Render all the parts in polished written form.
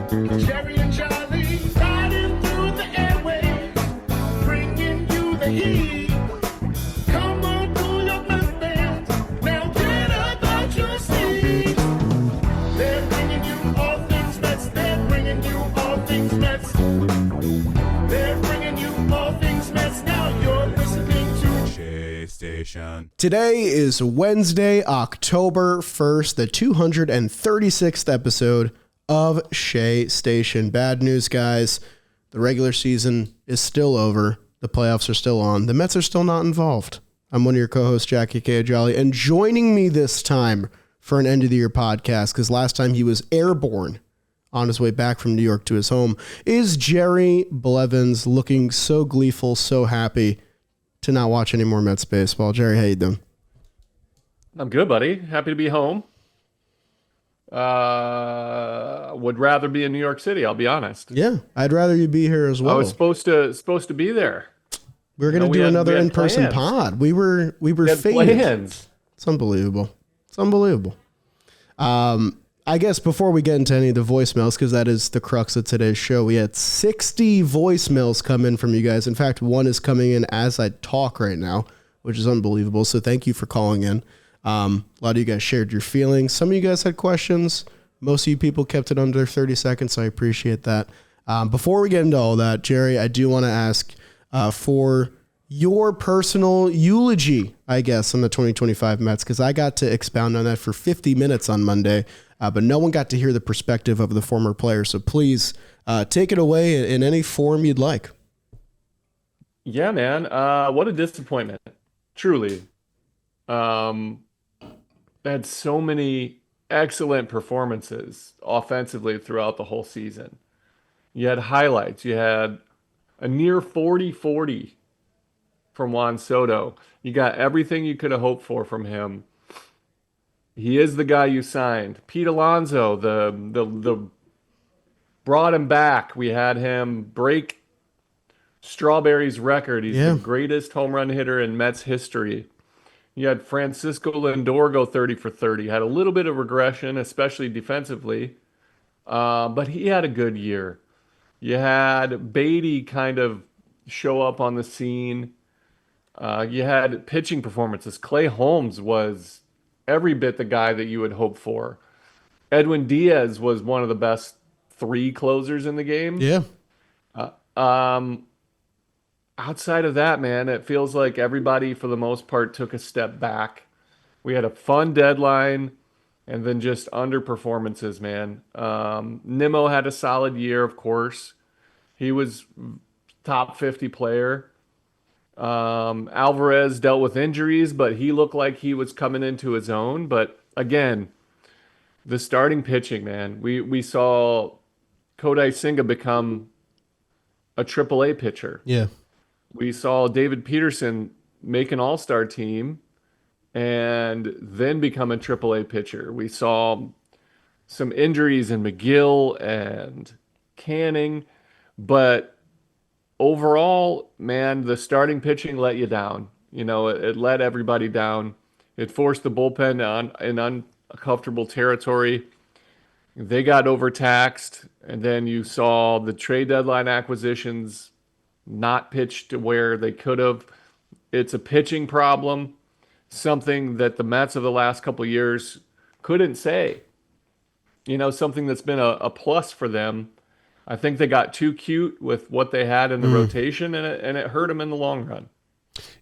Jerry and Charlie riding through the airwaves, bringing you the heat. Come on, pull your Mets fans, now get up out your seats. They're bringing you all things Mets, they're bringing you all things Mets. They're bringing you all things Mets, now you're listening to Shea Station. Today is Wednesday, October 1st, the 236th episode of Shea Station. Bad news, guys. The regular season is still over. The playoffs are still on. The Mets are still not involved. I'm one of your co-hosts, Jackie K. Jolly, and joining me this time for an end-of-the-year podcast, because last time he was airborne on his way back from New York to his home, is Jerry Blevins, looking so gleeful, so happy to not watch any more Mets baseball. Jerry, how you doing? I'm good, buddy. Happy to be home. Would rather be in New York City, I'll be honest. Yeah, I'd rather you be here as well. I was supposed to be there. We were going to do another in-person pod. We were faded. Plans. It's unbelievable. It's unbelievable. I guess before we get into any of the voicemails, because that is the crux of today's show, we had 60 voicemails come in from you guys. In fact, one is coming in as I talk right now, which is unbelievable. So thank you for calling in. A lot of you guys shared your feelings. Some of you guys had questions. Most of you people kept it under 30 seconds, so I appreciate that. Before we get into all that, Jerry, I do want to ask for your personal eulogy, I guess, on the 2025 Mets, because I got to expound on that for 50 minutes on Monday, but no one got to hear the perspective of the former player. So please take it away in any form you'd like. Yeah, man. What a disappointment. Truly. Had so many excellent performances offensively throughout the whole season. You had highlights. You had a near 40-40 from Juan Soto. You got everything you could have hoped for from him. He is the guy you signed. Pete Alonso, the brought him back. We had him break Strawberry's record. He's the greatest home run hitter in Mets history. You had Francisco Lindor go 30 for 30. Had a little bit of regression, especially defensively, but he had a good year. You had Beatty kind of show up on the scene. You had pitching performances. Clay Holmes was every bit the guy that you would hope for. Edwin Diaz was one of the best three closers in the game. Yeah. Outside of that, man, it feels like everybody, for the most part, took a step back. We had a fun deadline and then just underperformances, man. Nimmo had a solid year, of course. He was top 50 player. Alvarez dealt with injuries, but he looked like he was coming into his own. But again, the starting pitching, man, we saw Kodai Senga become a AAA pitcher. Yeah. We saw David Peterson make an all-star team and then become a AAA pitcher. We saw some injuries in McGill and Canning, but overall, man, the starting pitching let you down. You know, it let everybody down. It forced the bullpen in uncomfortable territory. They got overtaxed, and then you saw the trade deadline acquisitions not pitched to where they could have. It's a pitching problem, something that the Mets of the last couple of years couldn't say. You know, something that's been a plus for them. I think they got too cute with what they had in the rotation, and it hurt them in the long run.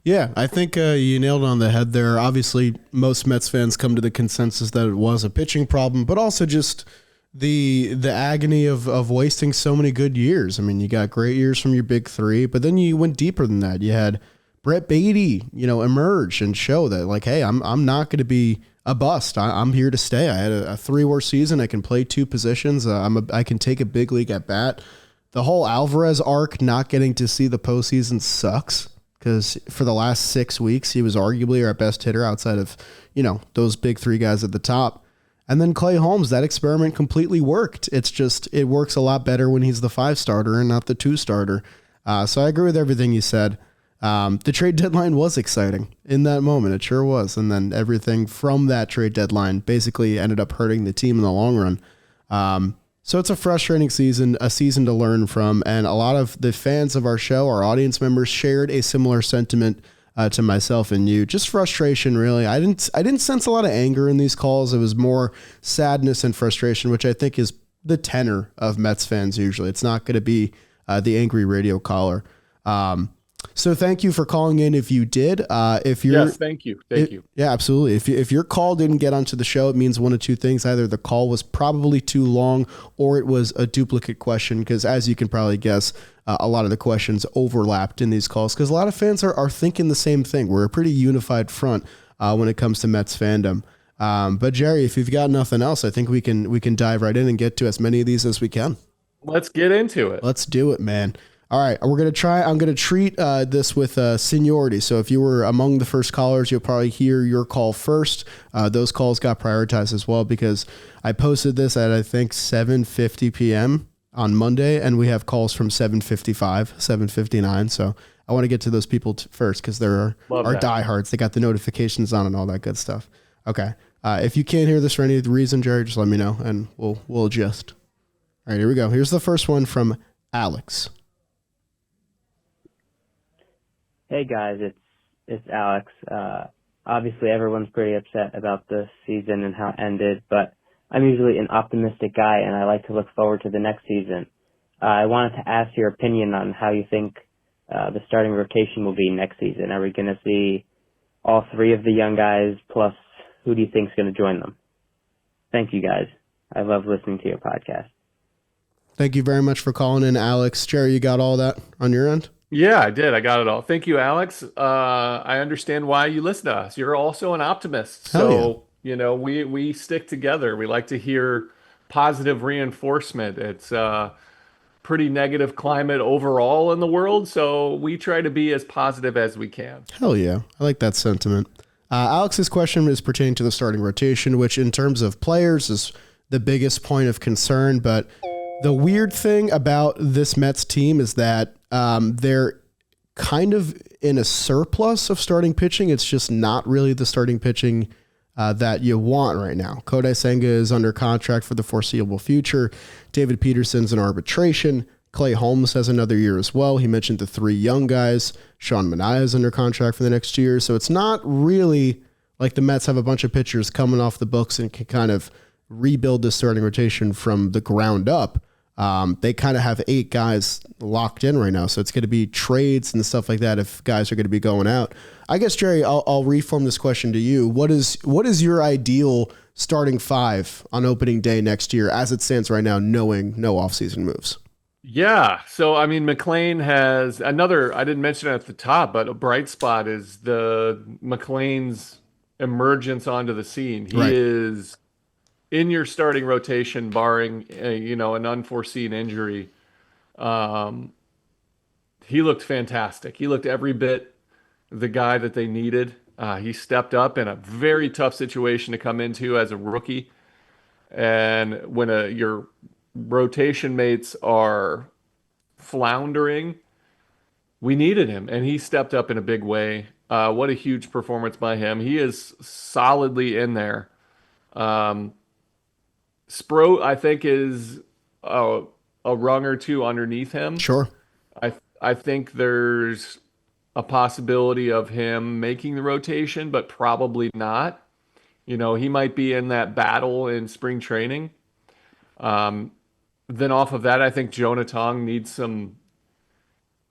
Yeah, I think you nailed it on the head there. Obviously, most Mets fans come to the consensus that it was a pitching problem, but also just the agony of wasting so many good years. I mean, you got great years from your big three, but then you went deeper than that. You had Brett Beatty, emerge and show that, like, hey, I'm not going to be a bust. I'm here to stay. I had a 3-war season. I can play two positions. I can take a big league at bat. The whole Alvarez arc, not getting to see the postseason, sucks, because for the last 6 weeks, he was arguably our best hitter outside of, those big three guys at the top. And then Clay Holmes, that experiment completely worked. It's just, it works a lot better when he's the 5-starter and not the 2-starter. So I agree with everything you said. The trade deadline was exciting in that moment. It sure was. And then everything from that trade deadline basically ended up hurting the team in the long run. So it's a frustrating season, a season to learn from, and a lot of the fans of our show, our audience members, shared a similar sentiment to myself and you. Just frustration, really. I didn't sense a lot of anger in these calls. It was more sadness and frustration, which I think is the tenor of Mets fans usually. It's not going to be the angry radio caller. So thank you for calling in. If you did, if you're, Yes, thank you. Thank you. yeah, absolutely. If your call didn't get onto the show, it means one of two things: either the call was probably too long, or it was a duplicate question. Because as you can probably guess, a lot of the questions overlapped in these calls. Because a lot of fans are thinking the same thing. We're a pretty unified front when it comes to Mets fandom. But Jerry, if you've got nothing else, I think we can dive right in and get to as many of these as we can. Let's get into it. Let's do it, man. All right, I'm going to treat this with seniority. So if you were among the first callers, you'll probably hear your call first. Those calls got prioritized as well because I posted this at, I think, 7:50 p.m. on Monday, and we have calls from 7:55, 7:59. So I want to get to those people first because they're our diehards. They got the notifications on and all that good stuff. Okay. If you can't hear this for any reason, Jerry, just let me know, and we'll adjust. All right, here we go. Here's the first one from Alex. Hey guys, it's Alex. Obviously everyone's pretty upset about the season and how it ended, but I'm usually an optimistic guy and I like to look forward to the next season. I wanted to ask your opinion on how you think the starting rotation will be next season. Are we going to see all three of the young guys, plus who do you think is going to join them? Thank you guys. I love listening to your podcast. Thank you very much for calling in, Alex. Jerry, you got all that on your end? Yeah, I did. I got it all. Thank you, Alex. I understand why you listen to us. You're also an optimist. So, we stick together. We like to hear positive reinforcement. It's a pretty negative climate overall in the world. So we try to be as positive as we can. Hell yeah. I like that sentiment. Alex's question is pertaining to the starting rotation, which in terms of players is the biggest point of concern. But the weird thing about this Mets team is that they're kind of in a surplus of starting pitching. It's just not really the starting pitching that you want right now. Kodai Senga is under contract for the foreseeable future. David Peterson's in arbitration. Clay Holmes has another year as well. He mentioned the three young guys. Sean Manaea is under contract for the next year. So it's not really like the Mets have a bunch of pitchers coming off the books and can kind of rebuild the starting rotation from the ground up. They kind of have 8 guys locked in right now. So it's going to be trades and stuff like that if guys are going to be going out. I guess, Jerry, I'll reform this question to you. What is your ideal starting 5 on opening day next year as it stands right now, knowing no offseason moves? Yeah. So, I mean, McLean has another, I didn't mention it at the top, but a bright spot is the McLean's emergence onto the scene. He is in your starting rotation, barring an unforeseen injury. He looked fantastic. He looked every bit the guy that they needed. He stepped up in a very tough situation to come into as a rookie. And when your rotation mates are floundering, we needed him, and he stepped up in a big way. What a huge performance by him. He is solidly in there. Sproat, I think, is a rung or two underneath him. Sure. I think there's a possibility of him making the rotation, but probably not. He might be in that battle in spring training. Then off of that, I think Jonah Tong needs some.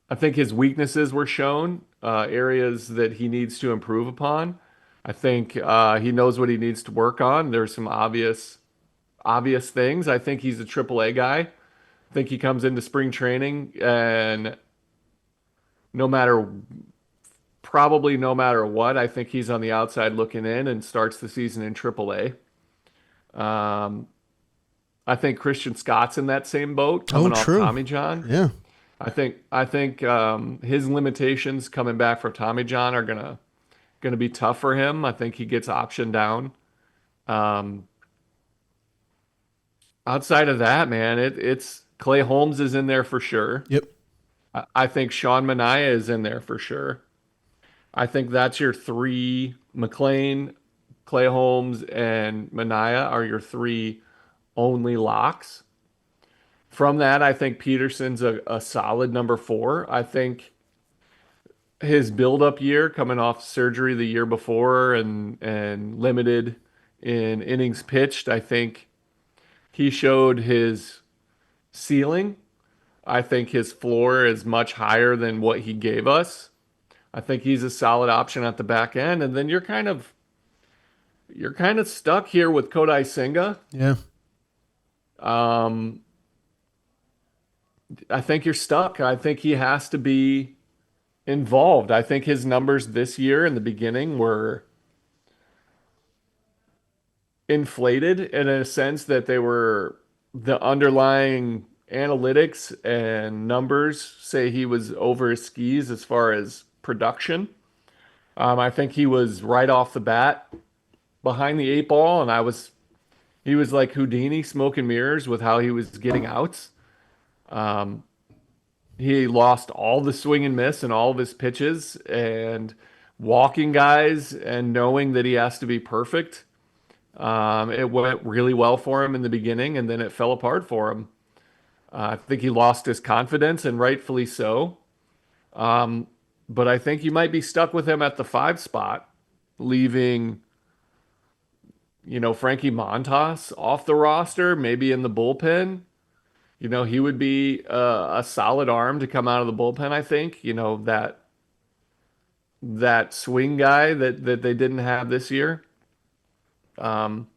I think his weaknesses were shown, areas that he needs to improve upon. I think he knows what he needs to work on. There's some obvious things. I think he's a AAA guy. I think he comes into spring training and probably no matter what, I think he's on the outside looking in and starts the season in AAA. I think Christian Scott's in that same boat coming off Tommy John. Yeah. I think his limitations coming back from Tommy John are gonna be tough for him. I think he gets optioned down. Outside of that, man, it's Clay Holmes is in there for sure. Yep. I think Sean Manaea is in there for sure. I think that's your 3. McLean, Clay Holmes, and Manaea are your 3 only locks. From that, I think Peterson's a solid number 4. I think his build-up year, coming off surgery the year before and limited in innings pitched, I think he showed his ceiling. I think his floor is much higher than what he gave us. I think he's a solid option at the back end, and then you're kind of stuck here with Kodai Senga. Yeah. Um, I think you're stuck. I think he has to be involved. I think his numbers this year in the beginning were inflated in a sense that they were the underlying analytics and numbers say he was over his skis as far as production. I think he was right off the bat behind the 8 ball, and he was like Houdini, smoke and mirrors with how he was getting outs. Um, he lost all the swing and miss and all of his pitches and walking guys and knowing that he has to be perfect. It went really well for him in the beginning, and then it fell apart for him. I think he lost his confidence, and rightfully so. But I think you might be stuck with him at the 5 spot, leaving, Frankie Montas off the roster, maybe in the bullpen. He would be a solid arm to come out of the bullpen, I think. That swing guy that they didn't have this year. Am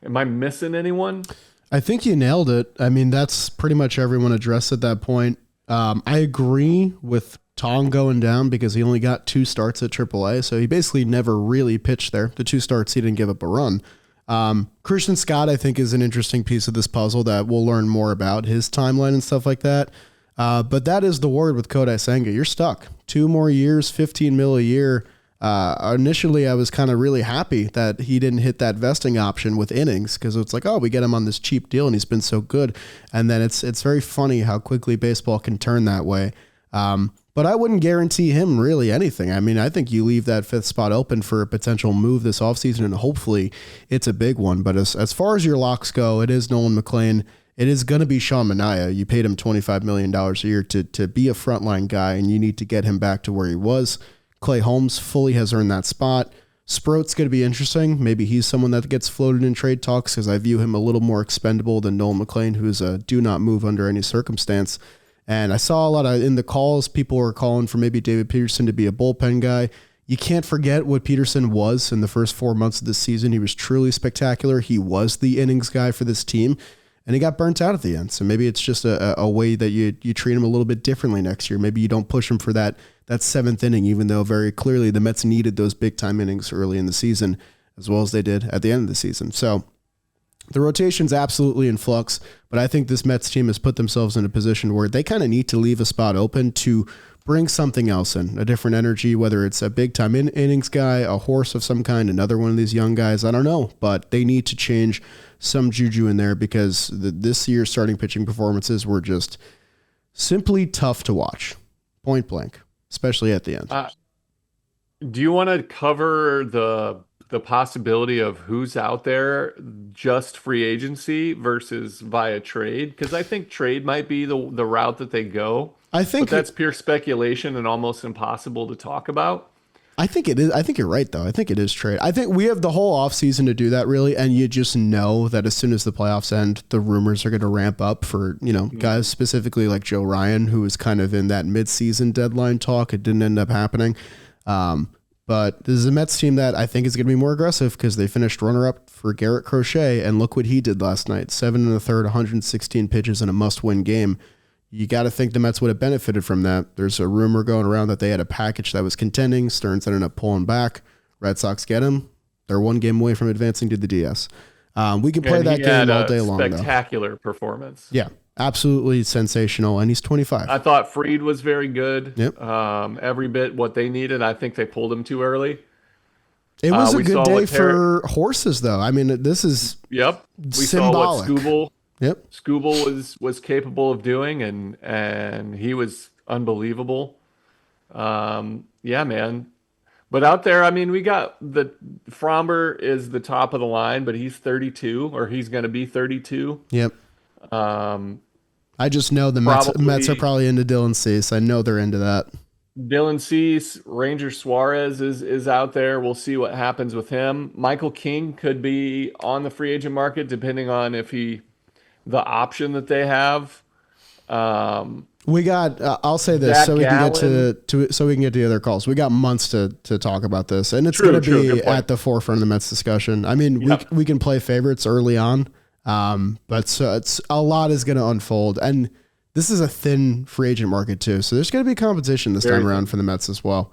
I missing anyone? I think you nailed it. I mean, that's pretty much everyone addressed at that point. I agree with Tong going down because he only got 2 starts at AAA, so he basically never really pitched there. The 2 starts, he didn't give up a run. Christian Scott, I think, is an interesting piece of this puzzle that we'll learn more about, his timeline and stuff like that. But that is the word with Kodai Senga. You're stuck. 2 more years, 15 mil a year. Initially, I was kind of really happy that he didn't hit that vesting option with innings because it's like, oh, we get him on this cheap deal and he's been so good. And then it's very funny how quickly baseball can turn that way. But I wouldn't guarantee him really anything. I mean, I think you leave that 5th spot open for a potential move this offseason, and hopefully it's a big one. But as far as your locks go, it is Nolan McLean. It is going to be Sean Manaea. You paid him $25 million a year to be a frontline guy, and you need to get him back to where he was. Clay Holmes fully has earned that spot. Sproat's going to be interesting. Maybe he's someone that gets floated in trade talks because I view him a little more expendable than Nolan McLean, who's a do not move under any circumstance. And I saw a lot in the calls, people were calling for maybe David Peterson to be a bullpen guy. You can't forget what Peterson was in the first 4 months of the season. He was truly spectacular. He was the innings guy for this team, and he got burnt out at the end. So maybe it's just a way that you treat him a little bit differently next year. Maybe you don't push him for that 7th inning, even though very clearly the Mets needed those big-time innings early in the season, as well as they did at the end of the season. So the rotation's absolutely in flux, but I think this Mets team has put themselves in a position where they kind of need to leave a spot open to bring something else in, a different energy, whether it's a big-time innings guy, a horse of some kind, another one of these young guys, I don't know, but they need to change some juju in there because this year's starting pitching performances were just simply tough to watch, point blank, especially at the end. Do you want to cover the possibility of who's out there just free agency versus via trade? Because I think trade might be the route that they go. I think but that's pure speculation and almost impossible to talk about. I think it is. I think you're right, though. I think it is trade. I think we have the whole offseason to do that, really, and you just know that as soon as the playoffs end, the rumors are going to ramp up for, guys specifically like Joe Ryan, who was kind of in that midseason deadline talk. It didn't end up happening. But this is a Mets team that I think is going to be more aggressive because they finished runner-up for Garrett Crochet, and look what he did last night. 7 1/3, 116 pitches in a must-win game. You got to think the Mets would have benefited from that. There's a rumor going around that they had a package that was contending. Stearns ended up pulling back. Red Sox get him. They're 1 game away from advancing to the DS. We can play that game all day long, though. Spectacular performance. Yeah, absolutely sensational, and he's 25. I thought Fried was very good. Yep. Every bit what they needed. I think they pulled him too early. It was a good day for horses, though. I mean, this is Yep. We symbolic. saw what Scooble was capable of doing, and he was unbelievable. Yeah, man. But out there, I mean, we got Fromber is the top of the line, but he's 32, or he's going to be 32. Yep. I just know the Mets are probably into Dylan Cease. I know they're into that. Dylan Cease, Ranger Suarez is out there. We'll see what happens with him. Michael King could be on the free agent market depending on if the option that they have. We got. I'll say this so we can get so we can get to the other calls. We got months to talk about this, and it's going to be at the forefront of the Mets discussion. I mean, we can play favorites early on, but so it's a lot is going to unfold, and this is a thin free agent market too. So there's going to be competition this time around for the Mets as well.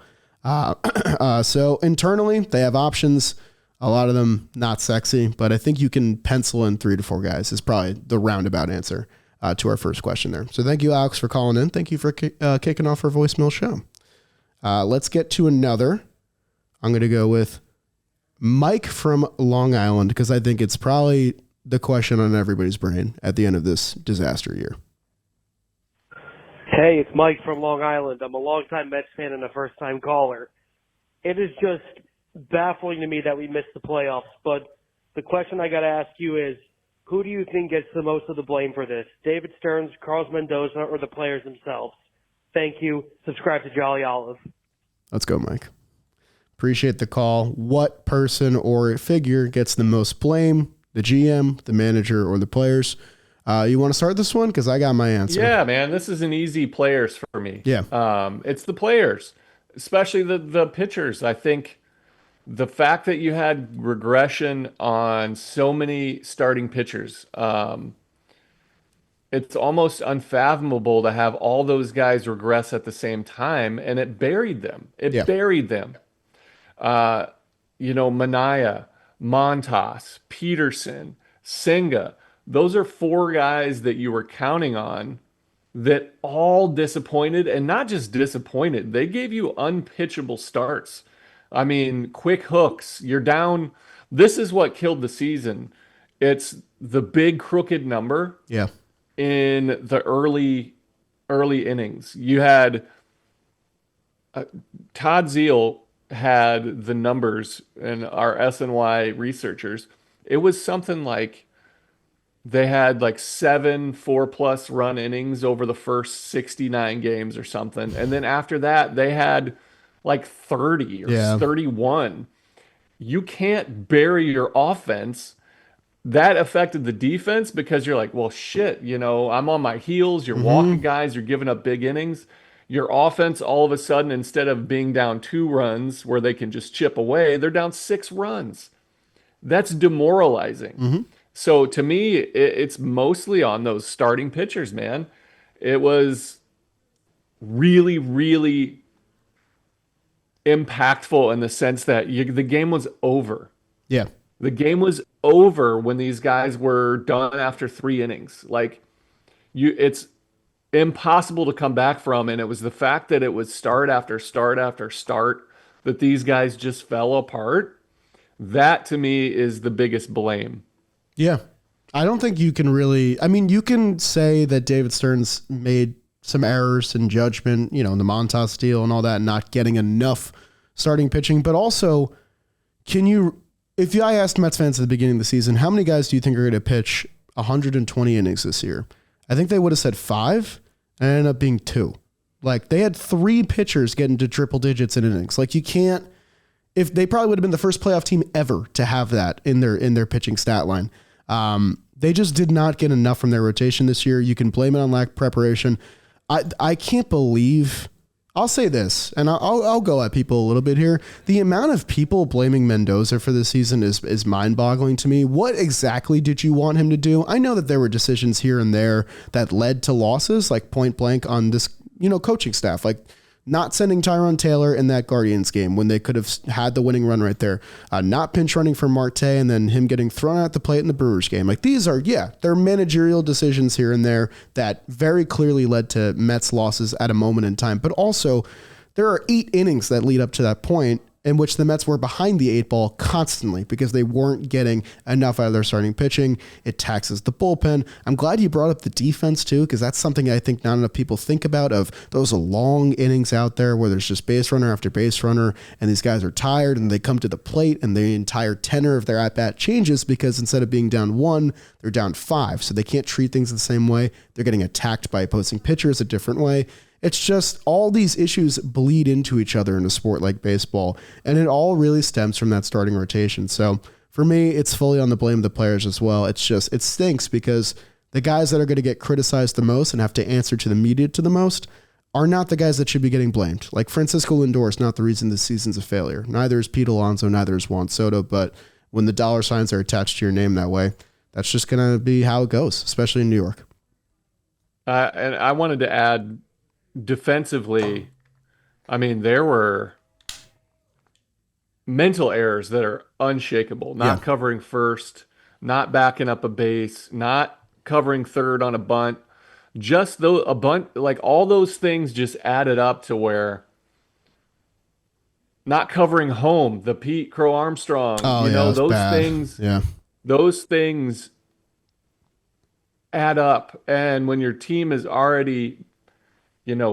So internally, they have options. A lot of them not sexy, but I think you can pencil in 3 to 4 guys is probably the roundabout answer to our first question there. So thank you, Alex, for calling in. Thank you for kicking off our voicemail show. Let's get to another. I'm going to go with Mike from Long Island because I think it's probably the question on everybody's brain at the end of this disaster year. Hey, it's Mike from Long Island. I'm a longtime Mets fan and a first-time caller. It is just baffling to me that we missed the playoffs, but the question I got to ask you is, who do you think gets the most of the blame for this? David Stearns, Carlos Mendoza, or the players themselves? Thank you. Subscribe to Jolly Olive. Let's go, Mike. Appreciate the call. What person or figure gets the most blame? The GM, the manager, or the players? You want to start this one? Because I got my answer. Yeah, man. This is an easy players for me. Yeah. It's the players, especially the pitchers. I think the fact that you had regression on so many starting pitchers, it's almost unfathomable to have all those guys regress at the same time, and it buried them. Buried them. Manaea, Montas, Peterson, Senga. Those are 4 guys that you were counting on that all disappointed, and not just disappointed. They gave you unpitchable starts. I mean, quick hooks. You're down. This is what killed the season. It's the big crooked number. Yeah. In the early innings, you had Todd Zeal had the numbers, and our SNY researchers. It was something like they had like 7 4+ run innings over the first 69 games or something, and then after that they had like 30 or 31. You can't bury your offense. That affected the defense because you're like, well, shit, I'm on my heels. You're walking guys. You're giving up big innings. Your offense, all of a sudden, instead of being down 2 runs where they can just chip away, they're down 6 runs. That's demoralizing. So to me, it's mostly on those starting pitchers, man. It was really, really impactful in the sense that the game was over. Yeah. The game was over when these guys were done after 3 innings. It's impossible to come back from, and it was the fact that it was start after start after start that these guys just fell apart. That to me is the biggest blame. Yeah. I don't think you can really, you can say that David Stearns made some errors in judgment, the Montas deal and all that, not getting enough starting pitching, but also if I asked Mets fans at the beginning of the season, how many guys do you think are going to pitch 120 innings this year? I think they would have said 5 and it ended up being 2. Like they had 3 pitchers get into triple digits in innings. Like you can't, if they probably would have been the first playoff team ever to have that in their pitching stat line. They just did not get enough from their rotation this year. You can blame it on lack of preparation. I can't believe, I'll say this, and I'll go at people a little bit here. The amount of people blaming Mendoza for this season is mind-boggling to me. What exactly did you want him to do? I know that there were decisions here and there that led to losses, like point blank on this, coaching staff, like not sending Tyrone Taylor in that Guardians game when they could have had the winning run right there. Not pinch running for Marte and then him getting thrown at the plate in the Brewers game. Like these are, they're managerial decisions here and there that very clearly led to Mets losses at a moment in time. But also there are 8 innings that lead up to that point. in which the Mets were behind the 8 ball constantly because they weren't getting enough out of their starting pitching. It taxes the bullpen. I'm glad you brought up the defense too, because that's something I think not enough people think about, of those long innings out there where there's just base runner after base runner and these guys are tired and they come to the plate and the entire tenor of their at-bat changes because instead of being down 1, they're down 5. So they can't treat things the same way. They're getting attacked by opposing pitchers a different way. It's just all these issues bleed into each other in a sport like baseball, and it all really stems from that starting rotation. So for me, it's fully on the blame of the players as well. It's just, it stinks because the guys that are going to get criticized the most and have to answer to the media to the most are not the guys that should be getting blamed. Like Francisco Lindor is not the reason this season's a failure. Neither is Pete Alonso, neither is Juan Soto, but when the dollar signs are attached to your name that way, that's just going to be how it goes, especially in New York. And I wanted to add, defensively, I mean, there were mental errors that are unshakable. Not covering first, not backing up a base, not covering third on a bunt. Just a bunt, like all those things just added up to where not covering home, the Pete Crow Armstrong, those bad. Things. Yeah. Those things add up. And when your team is already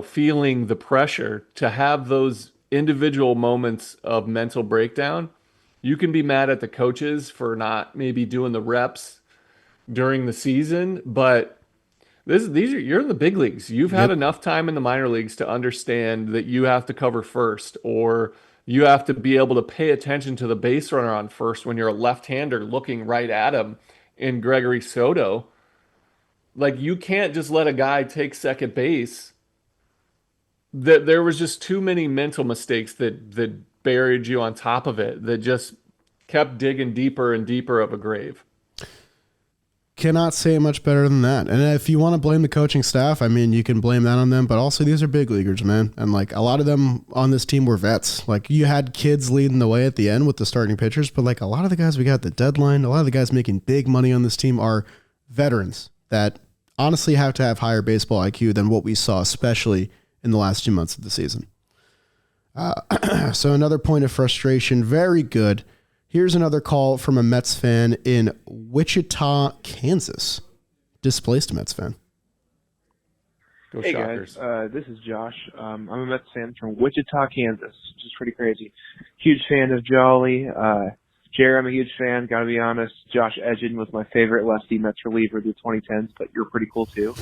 feeling the pressure to have those individual moments of mental breakdown, you can be mad at the coaches for not maybe doing the reps during the season, but you're in the big leagues. You've had enough time in the minor leagues to understand that you have to cover first, or you have to be able to pay attention to the base runner on first when you're a left-hander looking right at him in Gregory Soto. Like, you can't just let a guy take second base. That there was just too many mental mistakes that buried you on top of it, that just kept digging deeper and deeper of a grave. Cannot say much better than that. And if you want to blame the coaching staff, I mean, you can blame that on them, but also these are big leaguers, man. And like a lot of them on this team were vets. Like you had kids leading the way at the end with the starting pitchers, but like a lot of the guys we got at the deadline, a lot of the guys making big money on this team are veterans that honestly have to have higher baseball IQ than what we saw, especially in the last 2 months of the season. So another point of frustration. Very good. Here's another call from a Mets fan in Wichita, Kansas. Displaced Mets fan. Go Hey Shockers. guys, this is Josh. I'm a Mets fan from Wichita, Kansas, which is pretty crazy. Huge fan of Jolly. Jerry, I'm a huge fan, gotta be honest. Josh Edgin was my favorite lefty Mets reliever of the 2010s, but you're pretty cool too.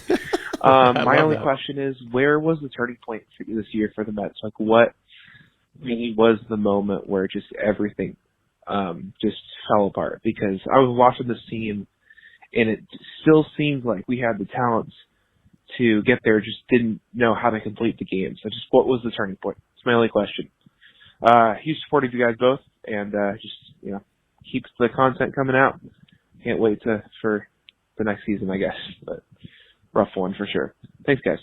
My only question is, where was the turning point for this year for the Mets? Like, what really was the moment where just everything just fell apart? Because I was watching this team, and it still seemed like we had the talents to get there, just didn't know how to complete the game. So just what was the turning point? It's my only question. Huge supporter of you guys both, and just, keep the content coming out. Can't wait for the next season, I guess. But rough one for sure. Thanks, guys.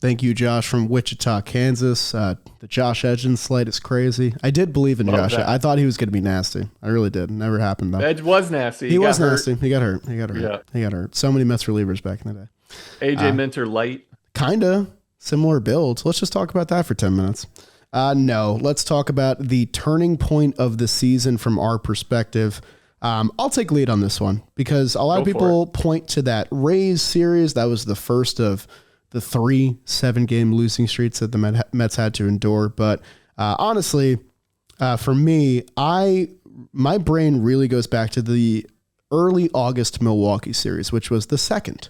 Thank you, Josh from Wichita, Kansas. The Josh Edgin slight is crazy. I did believe in Josh. I thought he was going to be nasty. I really did. Never happened, though. Edge was nasty. He was nasty. He got hurt. Yeah. He got hurt. So many Mets relievers back in the day. AJ Minter light. Kinda. Similar build. Let's just talk about that for 10 minutes. No, let's talk about the turning point of the season from our perspective. I'll take lead on this one because a lot of people point to that Rays series. That was the first of the 3 7-game losing streaks that the Mets had to endure. But honestly, for me, my brain really goes back to the early August Milwaukee series, which was the second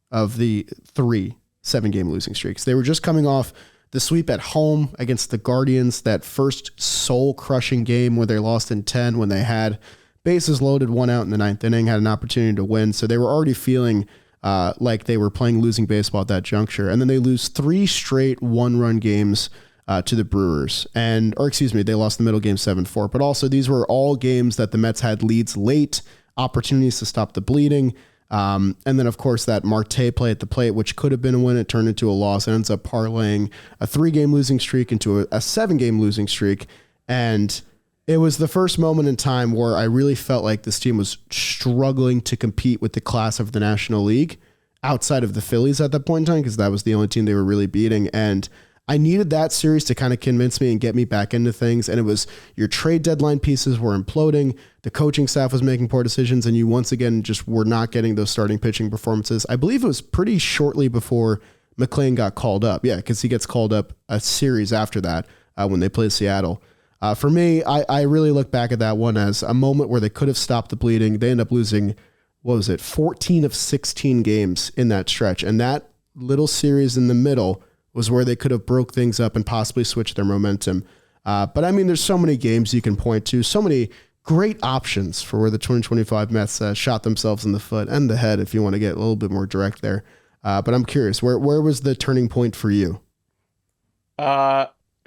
of the 3 7-game losing streaks. They were just coming off the sweep at home against the Guardians, that first soul-crushing game where they lost in 10 when they had bases loaded, 1 out in the 9th inning, had an opportunity to win. So they were already feeling like they were playing losing baseball at that juncture. And then they lose 3 straight 1-run games to the Brewers. They lost the middle game 7-4. But also these were all games that the Mets had leads late, opportunities to stop the bleeding. And then, of course, that Marte play at the plate, which could have been a win, it turned into a loss. It ends up parlaying a 3-game losing streak into a 7-game losing streak. And it was the first moment in time where I really felt like this team was struggling to compete with the class of the National League outside of the Phillies at that point in time, because that was the only team they were really beating. And I needed that series to kind of convince me and get me back into things. And it was your trade deadline pieces were imploding. The coaching staff was making poor decisions, and you once again just were not getting those starting pitching performances. I believe it was pretty shortly before McClain got called up. Yeah, because he gets called up a series after that when they play Seattle. For me, I really look back at that one as a moment where they could have stopped the bleeding. They end up losing, 14 of 16 games in that stretch. And that little series in the middle was where they could have broke things up and possibly switched their momentum. But I mean, there's so many games you can point to, so many great options for where the 2025 Mets shot themselves in the foot and the head, if you want to get a little bit more direct there. But I'm curious, where was the turning point for you?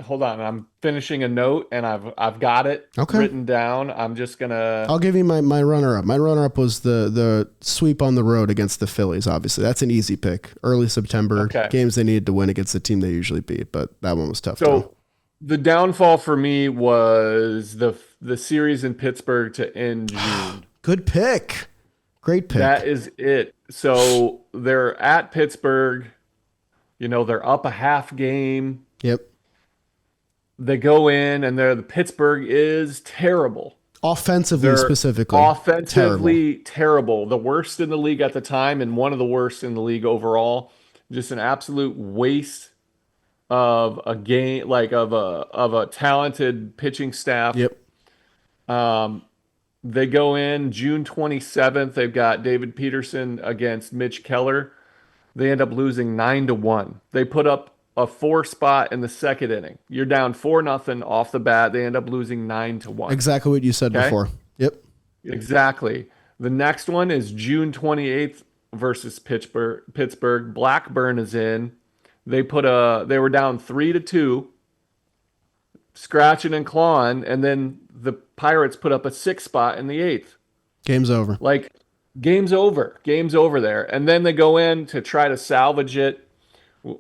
Hold on, I'm finishing a note and I've got it written down. I'm just gonna. I'll give you my runner-up. My runner-up was the sweep on the road against the Phillies. Obviously, that's an easy pick. Early September games they needed to win against the team they usually beat, but that one was tough. So the downfall for me was the series in Pittsburgh to end June. Good pick. Great pick. That is it. So they're at Pittsburgh. They're up a half game. Yep. They go in, and the Pittsburgh is terrible. Offensively, specifically. Offensively terrible. The worst in the league at the time, and one of the worst in the league overall. Just an absolute waste of a game, of a talented pitching staff. Yep. They go in June 27th. They've got David Peterson against Mitch Keller. They end up losing 9-1. They put up a 4 spot in the second inning. You're down 4-0 off the bat. They end up losing 9-1. Exactly what you said before. Yep. Exactly. The next one is June 28th versus Pittsburgh. Blackburn is in. They were down 3-2, scratching and clawing, and then the Pirates put up a 6 spot in the 8th. Game's over. Game's over. Game's over there. And then they go in to try to salvage it.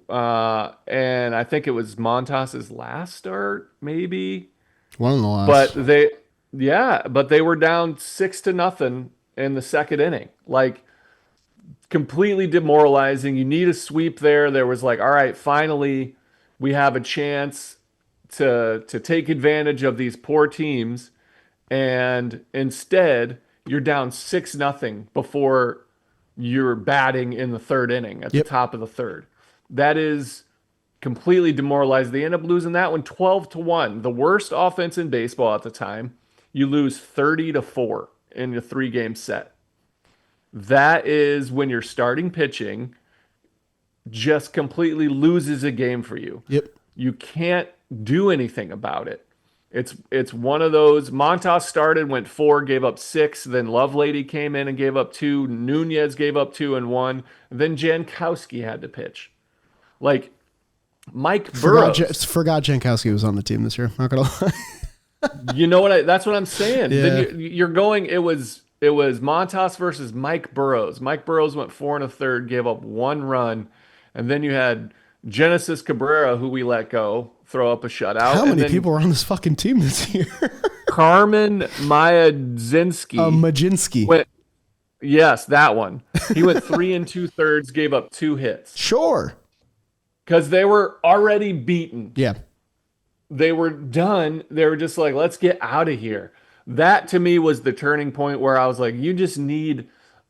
And I think it was Montas's last start, maybe. One of the last. But they were down 6-0 in the second inning. Completely demoralizing. You need a sweep there. There was all right, finally we have a chance to take advantage of these poor teams. And instead, you're down 6-0 before you're batting in the third inning at the top of the third. That is completely demoralized. They end up losing that one 12-1. The worst offense in baseball at the time. You lose 30-4 in a 3-game set. That is when your starting pitching just completely loses a game for you. Yep. You can't do anything about it. It's one of those. Montas started, went 4, gave up 6. Then Lovelady came in and gave up 2. Nunez gave up 2 and 1. Then Jankowski had to pitch. Mike Burrows. Forgot Jankowski was on the team this year. Not gonna lie. You know what? That's what I'm saying. Yeah. Then you're going. It was Montas versus Mike Burrows. Mike Burrows went 4 1/3, gave up 1 run, and then you had Genesis Cabrera, who we let go, throw up a shutout. How many people were on this fucking team this year? Carmen Majinski. Majinski. Yes, that one. He went 3 2/3, gave up 2 hits. Sure. Because they were already beaten. Yeah. They were done. They were just let's get out of here. That to me was the turning point where I was you just need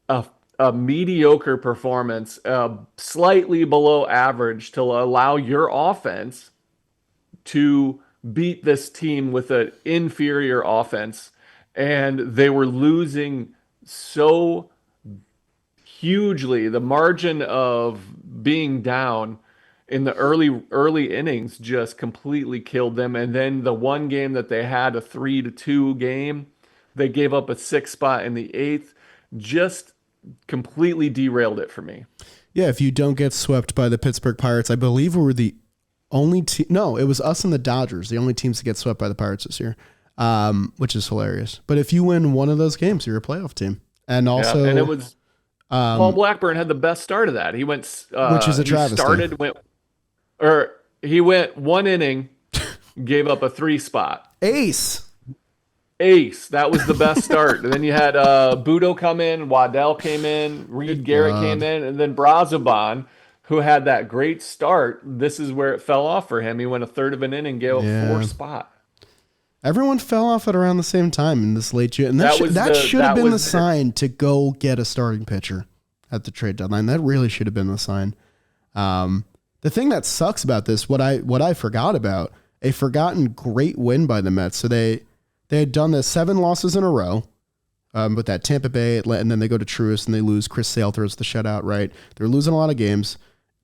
a mediocre performance, slightly below average, to allow your offense to beat this team with an inferior offense. And they were losing so hugely. The margin of being down in the early innings just completely killed them. And then the one game that they had, a 3-2 game, they gave up a 6 spot in the 8th, just completely derailed it for me. Yeah, if you don't get swept by the Pittsburgh Pirates, I believe we were the only team. No, it was us and the Dodgers, the only teams to get swept by the Pirates this year, which is hilarious. But if you win one of those games, you're a playoff team. And also, and it was Paul Blackburn had the best start of that. He went, which is a travesty. He went 1 inning, gave up a 3 spot. Ace. That was the best start. And then you had Budo come in, Waddell came in, Reed Garrett came in, and then Brazoban who had that great start, this is where it fell off for him. He went a third of an inning, gave up Yeah. 4 spot. Everyone fell off at around the same time in this late June. And That that should have been the was sign to go get a starting pitcher at the trade deadline. That really should have been the sign. The thing that sucks about this, what I forgot about, a forgotten great win by the Mets. So they had done the 7 losses in a row with that Tampa Bay, and then they go to Truist and they lose. Chris Sale throws the shutout, right? They're losing a lot of games.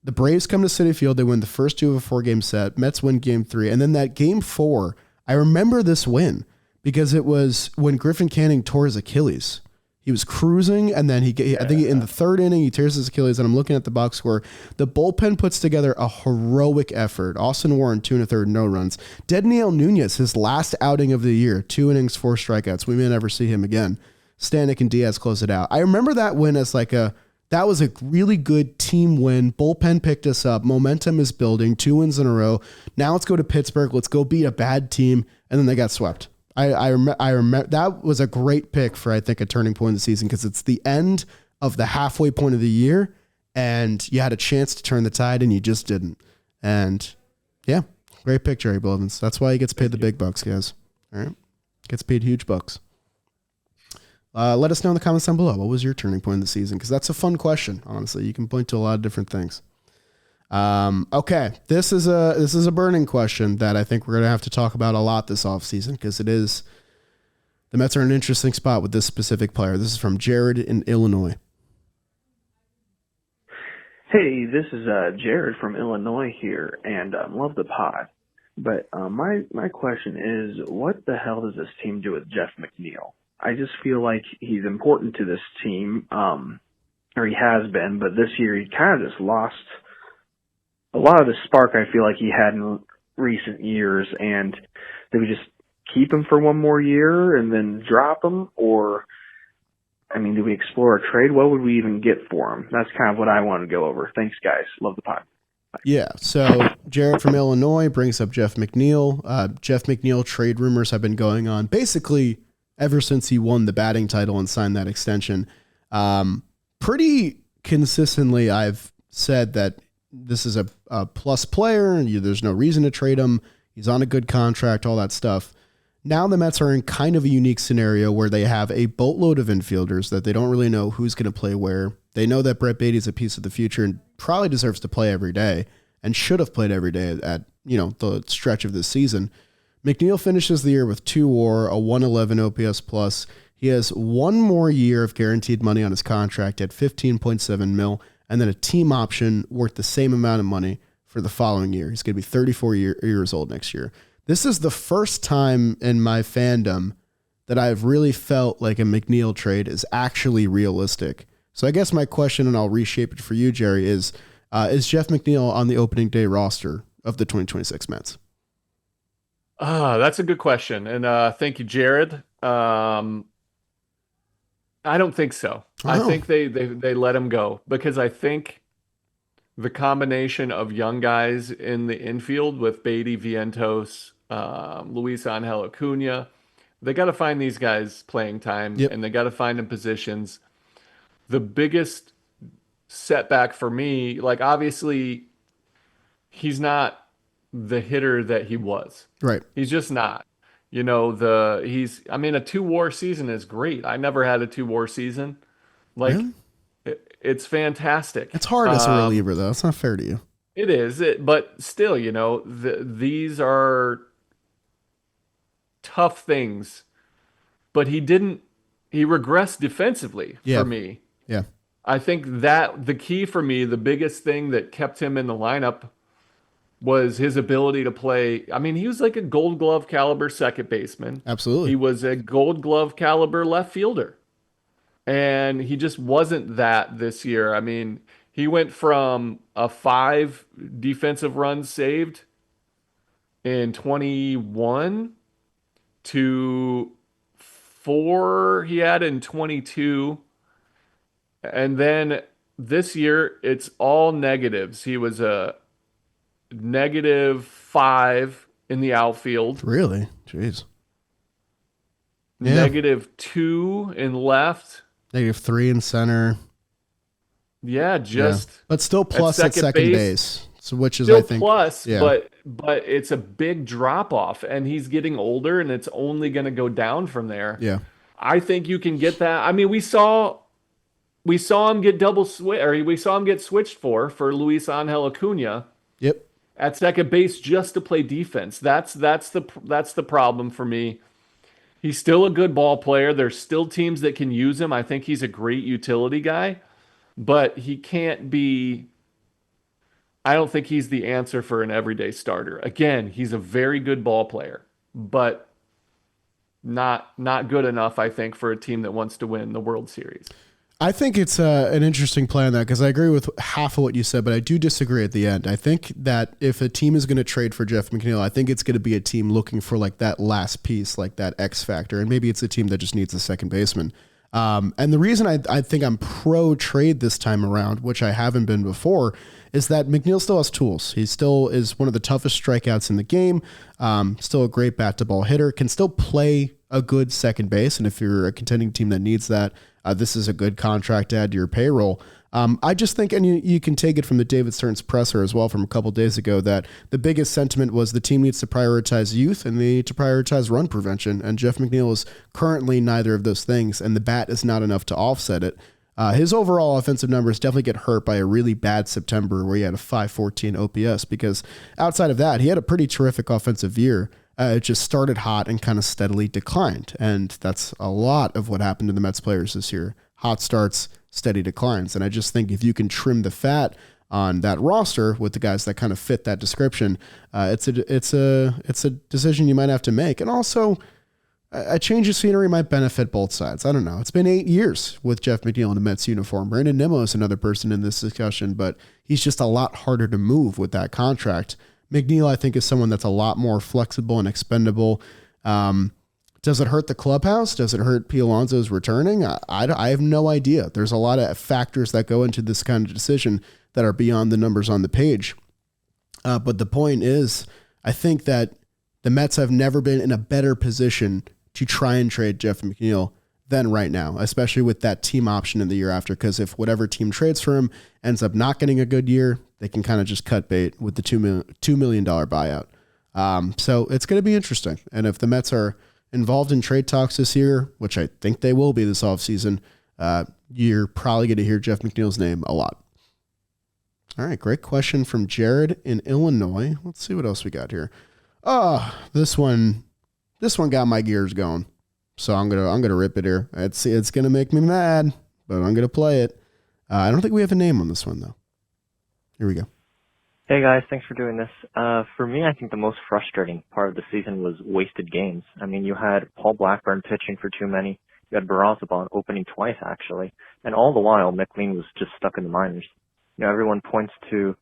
The Braves come to Citi Field. They win the first 2 of a 4-game set. Mets win game 3. And then that game 4, I remember this win because it was when Griffin Canning tore his Achilles. He was cruising, and then I think in the 3rd inning, he tears his Achilles, and I'm looking at the box score. The bullpen puts together a heroic effort. Austin Warren, 2 1/3, no runs. Dedniel Nunez, his last outing of the year, 2 innings, 4 strikeouts. We may never see him again. Stanek and Diaz close it out. I remember that win as that was a really good team win. Bullpen picked us up. Momentum is building. 2 wins in a row. Now let's go to Pittsburgh. Let's go beat a bad team, and then they got swept. I remember that was a great pick for, I think, a turning point in the season because it's the end of the halfway point of the year and you had a chance to turn the tide and you just didn't. And yeah, great pick, Jerry Blevins. That's why he gets paid the big bucks, guys. All right. Gets paid huge bucks. Let us know in the comments down below. What was your turning point in the season? Because that's a fun question, honestly. You can point to a lot of different things. Okay, this is a burning question that I think we're going to have to talk about a lot this offseason because the Mets are in an interesting spot with this specific player. This is from Jared in Illinois. Hey, this is Jared from Illinois here, and love the pod. But my question is, what the hell does this team do with Jeff McNeil? I just feel like he's important to this team, or he has been, but this year he kind of just lost a lot of the spark I feel like he had in recent years. And do we just keep him for one more year and then drop him? Or, I mean, do we explore a trade? What would we even get for him? That's kind of what I want to go over. Thanks, guys. Love the pod. Yeah, so Jared from Illinois brings up Jeff McNeil. Jeff McNeil trade rumors have been going on basically ever since he won the batting title and signed that extension. Pretty consistently, I've said that this is a plus player, and there's no reason to trade him. He's on a good contract, all that stuff. Now the Mets are in kind of a unique scenario where they have a boatload of infielders that they don't really know who's going to play where. They know that Brett Beatty's a piece of the future and probably deserves to play every day and should have played every day at the stretch of this season. McNeil finishes the year with 2 WAR, a 111 OPS plus. He has 1 more year of guaranteed money on his contract at $15.7 million, and then a team option worth the same amount of money for the following year. He's going to be 34 years old next year. This is the first time in my fandom that I've really felt like a McNeil trade is actually realistic. So I guess my question, and I'll reshape it for you, Jerry, is Jeff McNeil on the opening day roster of the 2026 Mets? That's a good question. And thank you, Jared. I don't think so. I think they let him go because I think the combination of young guys in the infield with Beatty, Vientos, Luis Angel Acuna, they got to find these guys playing time and they got to find them positions. The biggest setback for me, like obviously he's not the hitter that he was. Right. He's just not. A 2 WAR season is great. I never had a 2 WAR season. Really? It's fantastic. It's hard as a reliever, though. It's not fair to you. It is. But still, these are tough things. But he regressed defensively for me. Yeah. I think that the key for me, the biggest thing that kept him in the lineup was his ability to play. I mean, he was like a Gold Glove caliber second baseman. Absolutely. He was a Gold Glove caliber left fielder. And he just wasn't that this year. I mean, he went from a 5 defensive runs saved in 21 to 4 he had in 22. And then this year, it's all negatives. He was a -5 in the outfield. Really? Jeez. Yeah. -2 in left. -3 in center. Yeah, just but still plus at second base. So which is, still I think, plus, yeah, but it's a big drop off, and he's getting older, and it's only going to go down from there. yeah, I think you can get that. I mean, we saw him get double switch, or we saw him get switched for Luis Angel Acuna yep. at second base just to play defense. That's the problem for me. He's still a good ball player. There's still teams that can use him. I think he's a great utility guy, but he can't be. I don't think he's the answer for an everyday starter. Again, he's a very good ball player, but not good enough, I think, for a team that wants to win the World Series. I think it's an interesting play on that because I agree with half of what you said, but I do disagree at the end. I think that if a team is going to trade for Jeff McNeil, I think it's going to be a team looking for like that last piece, like that X factor, and maybe it's a team that just needs a second baseman. And the reason I think I'm pro trade this time around, which I haven't been before, is that McNeil still has tools. He still is one of the toughest strikeouts in the game. Still a great bat to ball hitter, can still play a good second base. And if you're a contending team that needs that, this is a good contract to add to your payroll. I just think, and you can take it from the David Stearns presser as well from a couple days ago, that the biggest sentiment was the team needs to prioritize youth and they need to prioritize run prevention. And Jeff McNeil is currently neither of those things, and the bat is not enough to offset it. His overall offensive numbers definitely get hurt by a really bad September where he had a 514 OPS, because outside of that, he had a pretty terrific offensive year. It just started hot and kind of steadily declined. And that's a lot of what happened to the Mets players this year. Hot starts, steady declines. And I just think if you can trim the fat on that roster with the guys that kind of fit that description, it's a decision you might have to make. And also, a change of scenery might benefit both sides. I don't know. It's been 8 years with Jeff McNeil in a Mets uniform. Brandon Nimmo is another person in this discussion, but he's just a lot harder to move with that contract. McNeil, I think, is someone that's a lot more flexible and expendable. Does it hurt the clubhouse? Does it hurt P. Alonso's returning? I have no idea. There's a lot of factors that go into this kind of decision that are beyond the numbers on the page. But the point is, I think that the Mets have never been in a better position to try and trade Jeff McNeil than right now, especially with that team option in the year after, because if whatever team trades for him ends up not getting a good year, they can kind of just cut bait with the $2 million buyout. So it's going to be interesting. And if the Mets are involved in trade talks this year, which I think they will be this offseason, you're probably going to hear Jeff McNeil's name a lot. All right, great question from Jared in Illinois. Let's see what else we got here. Oh, this one got my gears going. So I'm gonna rip it here. It's gonna make me mad, but I'm gonna play it. I don't think we have a name on this one though. Here we go. Hey guys, thanks for doing this. For me, I think the most frustrating part of the season was wasted games. I mean, you had Paul Blackburn pitching for too many. You had Barazabon opening twice actually, and all the while McLean was just stuck in the minors. You know, everyone points to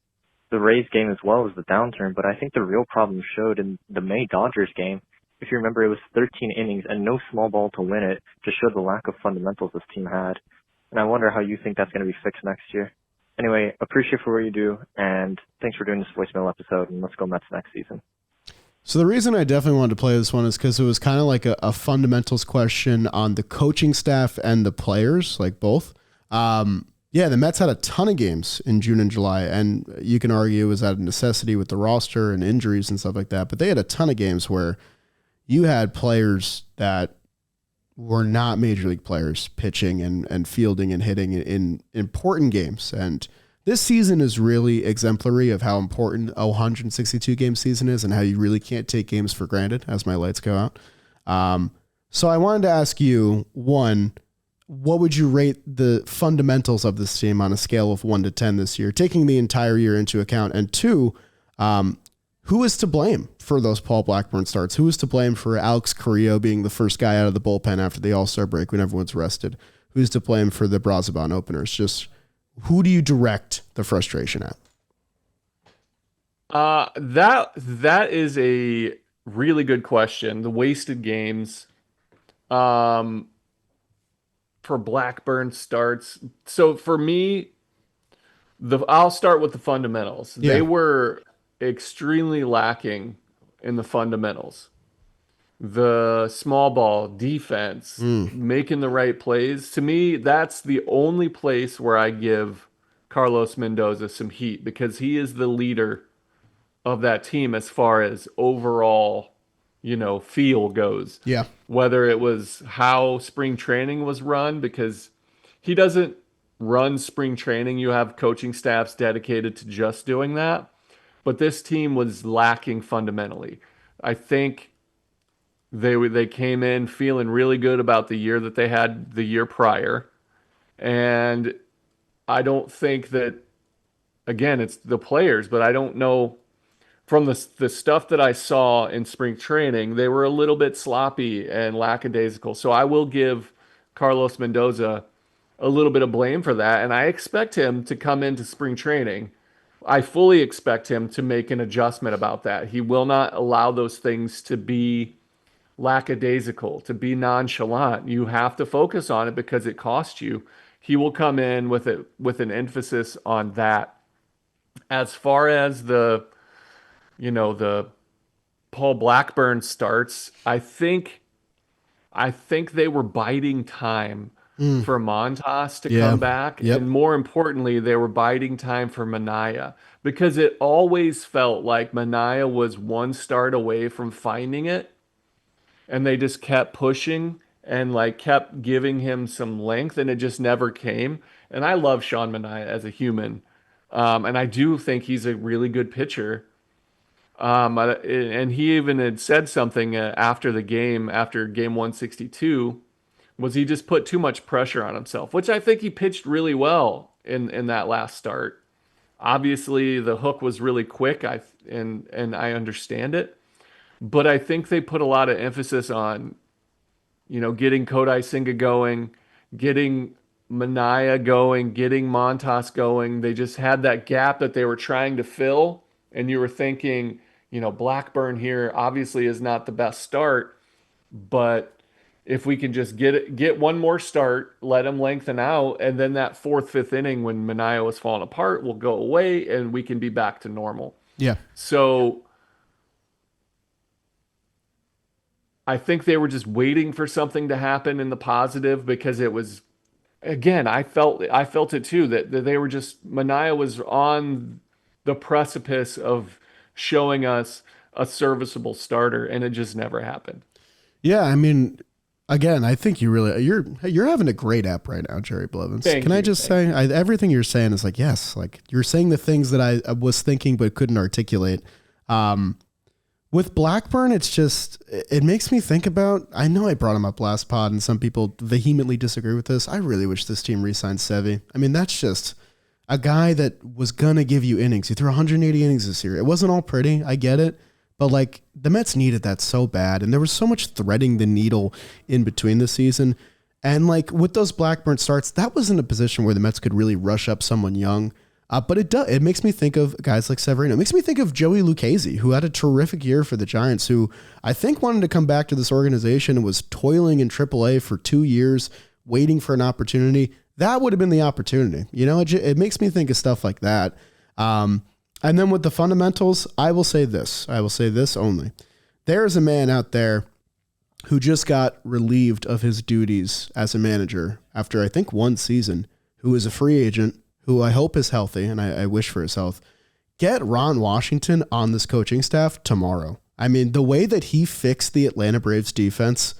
the Rays game as well as the downturn, but I think the real problem showed in the May Dodgers game. If you remember, it was 13 innings and no small ball to win it, just showed the lack of fundamentals this team had. And I wonder how you think that's going to be fixed next year. Anyway, appreciate for what you do, and thanks for doing this voicemail episode, and let's go Mets next season. So the reason I definitely wanted to play this one is because it was kind of like a fundamentals question on the coaching staff and the players, like both. Yeah, the Mets had a ton of games in June and July, and you can argue it was out of necessity with the roster and injuries and stuff like that, but they had a ton of games where you had players that were not major league players pitching and fielding and hitting in important games. And this season is really exemplary of how important a 162 game season is and how you really can't take games for granted as my lights go out. So I wanted to ask you, one, what would you rate the fundamentals of this team on a scale of 1 to 10 this year, taking the entire year into account? And two, who is to blame for those Paul Blackburn starts? Who is to blame for Alex Carrillo being the first guy out of the bullpen after the All-Star break when everyone's rested? Who's to blame for the Brazoban openers? Just who do you direct the frustration at? That is a really good question. The wasted games. For Blackburn starts. So for me, I'll start with the fundamentals. Yeah. They were extremely lacking in the fundamentals. The small ball defense, making the right plays. To me, that's the only place where I give Carlos Mendoza some heat because he is the leader of that team as far as overall, feel goes. Yeah. Whether it was how spring training was run, because he doesn't run spring training. You have coaching staffs dedicated to just doing that. But this team was lacking fundamentally. I think they came in feeling really good about the year that they had the year prior. And I don't think that, again, it's the players, but I don't know from the stuff that I saw in spring training, they were a little bit sloppy and lackadaisical. So I will give Carlos Mendoza a little bit of blame for that. And I expect him to come into spring training. I fully expect him to make an adjustment about that. He will not allow those things to be lackadaisical, to be nonchalant. You have to focus on it because it costs you. He will come in with an emphasis on that. As far as the Paul Blackburn starts, I think they were biding time for Montas to come back. Yep. And more importantly, they were biding time for Minaya, because it always felt like Minaya was one start away from finding it. And they just kept pushing and kept giving him some length, and it just never came. And I love Sean Minaya as a human. And I do think he's a really good pitcher. And he even had said something after the game, after game 162, was he just put too much pressure on himself, which I think he pitched really well in that last start. Obviously, the hook was really quick, and I understand it. But I think they put a lot of emphasis on, getting Kodai Senga going, getting Minaya going, getting Montas going. They just had that gap that they were trying to fill. And you were thinking, Blackburn here obviously is not the best start, but if we can just get one more start, let him lengthen out, and then that fourth, fifth inning when Minaya was falling apart will go away and we can be back to normal. Yeah. So I think they were just waiting for something to happen in the positive, because it was, again, I felt it too, that they were just, Minaya was on the precipice of showing us a serviceable starter, and it just never happened. Yeah, I mean, again, I think you're having a great app right now, Jerry Blevins. Can I just say, everything you're saying is yes, you're saying the things that I was thinking but couldn't articulate. With Blackburn, it's just, it makes me think about, I know I brought him up last pod and some people vehemently disagree with this. I really wish this team re-signed Sevy. I mean, that's just a guy that was going to give you innings. He threw 180 innings this year. It wasn't all pretty. I get it. But the Mets needed that so bad. And there was so much threading the needle in between the season. And with those Blackburn starts, that wasn't a position where the Mets could really rush up someone young. But it makes me think of guys like Severino. It makes me think of Joey Lucchesi, who had a terrific year for the Giants, who I think wanted to come back to this organization and was toiling in AAA for 2 years, waiting for an opportunity. That would have been the opportunity. It makes me think of stuff like that. And then with the fundamentals, I will say this only. There is a man out there who just got relieved of his duties as a manager after, I think, 1 season, who is a free agent, who I hope is healthy, and I wish for his health. Get Ron Washington on this coaching staff tomorrow. I mean, the way that he fixed the Atlanta Braves defense